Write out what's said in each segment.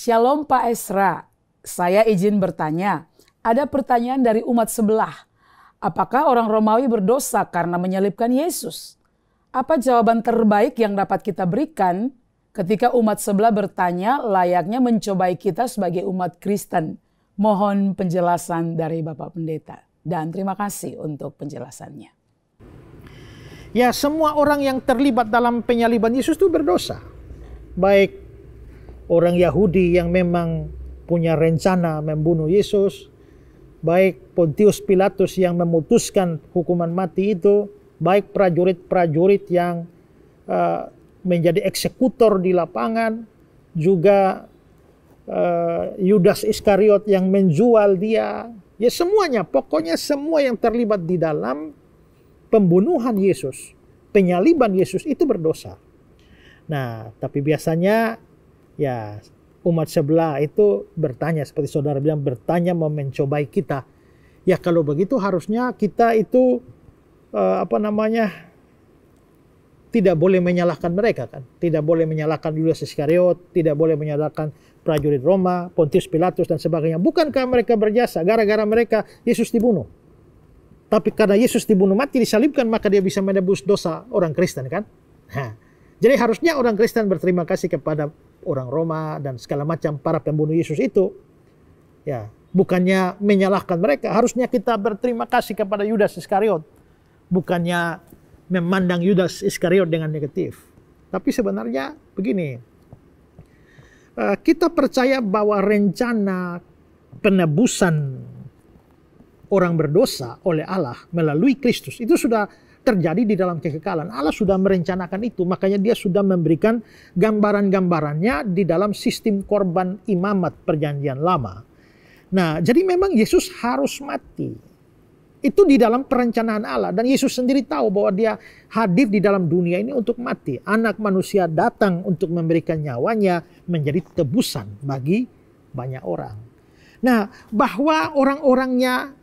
Shalom Pak Esra, saya izin bertanya. Ada pertanyaan dari umat sebelah. Apakah orang Romawi berdosa karena menyalibkan Yesus? Apa jawaban terbaik yang dapat kita berikan ketika umat sebelah bertanya layaknya mencobai kita sebagai umat Kristen? Mohon penjelasan dari Bapak Pendeta. Dan terima kasih untuk penjelasannya. Ya, semua orang yang terlibat dalam penyaliban Yesus itu berdosa. Baik orang Yahudi yang memang punya rencana membunuh Yesus, baik Pontius Pilatus yang memutuskan hukuman mati itu, baik prajurit-prajurit yang menjadi eksekutor di lapangan, juga Yudas Iskariot yang menjual dia. Ya semuanya, pokoknya semua yang terlibat di dalam pembunuhan Yesus, penyaliban Yesus itu berdosa. Nah, tapi biasanya ya umat sebelah itu bertanya, seperti saudara bilang, bertanya mau mencobai kita. Ya kalau begitu harusnya kita itu tidak boleh menyalahkan mereka kan. Tidak boleh menyalahkan Yudas Iskariot, tidak boleh menyalahkan prajurit Roma, Pontius Pilatus dan sebagainya. Bukankah mereka berjasa? Gara-gara mereka Yesus dibunuh. Tapi karena Yesus dibunuh mati, disalibkan, maka dia bisa menebus dosa orang Kristen kan. Nah, jadi harusnya orang Kristen berterima kasih kepada orang Roma dan segala macam para pembunuh Yesus itu. Ya, bukannya menyalahkan mereka, harusnya kita berterima kasih kepada Yudas Iskariot. Bukannya memandang Yudas Iskariot dengan negatif. Tapi sebenarnya begini, kita percaya bahwa rencana penebusan orang berdosa oleh Allah melalui Kristus itu sudah terjadi di dalam kekekalan. Allah sudah merencanakan itu, makanya dia sudah memberikan gambaran-gambarannya di dalam sistem korban imamat perjanjian lama. Nah, jadi memang Yesus harus mati. Itu di dalam perencanaan Allah. Dan Yesus sendiri tahu bahwa dia hadir di dalam dunia ini untuk mati. Anak manusia datang untuk memberikan nyawanya menjadi tebusan bagi banyak orang. Nah, bahwa orang-orangnya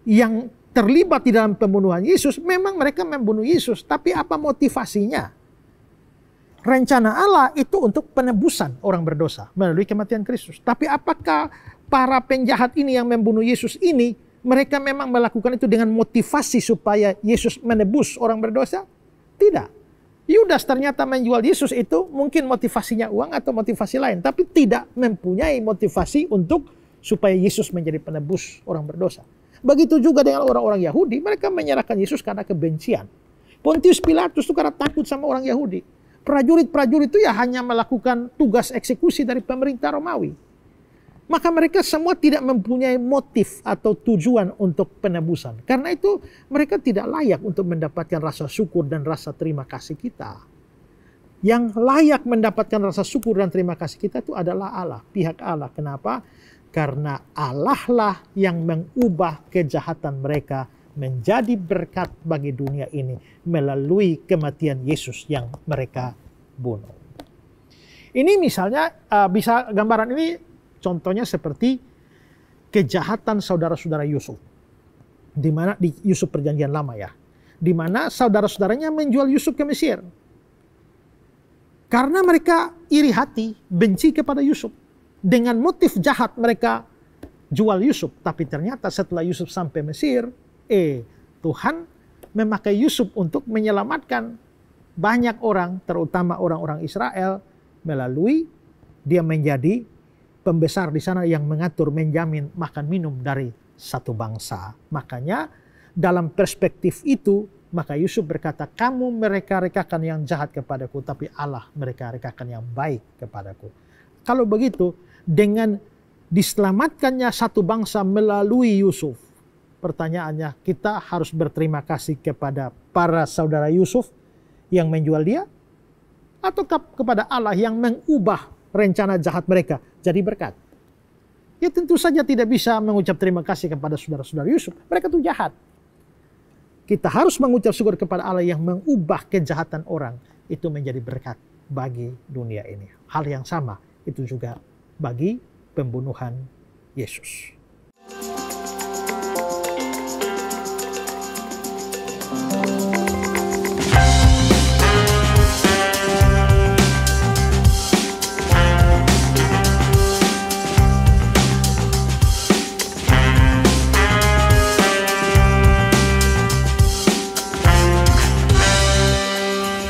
yang terlibat di dalam pembunuhan Yesus, memang mereka membunuh Yesus. Tapi apa motivasinya? Rencana Allah itu untuk penebusan orang berdosa melalui kematian Kristus. Tapi apakah para penjahat ini yang membunuh Yesus ini, mereka memang melakukan itu dengan motivasi supaya Yesus menebus orang berdosa? Tidak. Yudas ternyata menjual Yesus itu mungkin motivasinya uang atau motivasi lain. Tapi tidak mempunyai motivasi untuk supaya Yesus menjadi penebus orang berdosa. Begitu juga dengan orang-orang Yahudi, mereka menyerahkan Yesus karena kebencian. Pontius Pilatus itu karena takut sama orang Yahudi. Prajurit-prajurit itu ya hanya melakukan tugas eksekusi dari pemerintah Romawi. Maka mereka semua tidak mempunyai motif atau tujuan untuk penebusan. Karena itu mereka tidak layak untuk mendapatkan rasa syukur dan rasa terima kasih kita. Yang layak mendapatkan rasa syukur dan terima kasih kita itu adalah Allah, pihak Allah. Kenapa? Karena Allah lah yang mengubah kejahatan mereka menjadi berkat bagi dunia ini melalui kematian Yesus yang mereka bunuh. Ini misalnya bisa gambaran ini contohnya seperti kejahatan saudara-saudara Yusuf. Di mana di Yusuf perjanjian lama ya. Di mana saudara-saudaranya menjual Yusuf ke Mesir. Karena mereka iri hati, benci kepada Yusuf. Dengan motif jahat mereka jual Yusuf. Tapi ternyata setelah Yusuf sampai Mesir, Tuhan memakai Yusuf untuk menyelamatkan banyak orang, terutama orang-orang Israel, melalui dia menjadi pembesar di sana yang mengatur, menjamin makan minum dari satu bangsa. Makanya dalam perspektif itu, maka Yusuf berkata, kamu mereka-rekakan yang jahat kepadaku, tapi Allah mereka-rekakan yang baik kepadaku. Kalau begitu, dengan diselamatkannya satu bangsa melalui Yusuf, pertanyaannya, kita harus berterima kasih kepada para saudara Yusuf yang menjual dia, atau kepada Allah yang mengubah rencana jahat mereka jadi berkat? Ya tentu saja tidak bisa mengucap terima kasih kepada saudara-saudara Yusuf. Mereka itu jahat. Kita harus mengucap syukur kepada Allah yang mengubah kejahatan orang itu menjadi berkat bagi dunia ini. Hal yang sama itu juga bagi pembunuhan Yesus.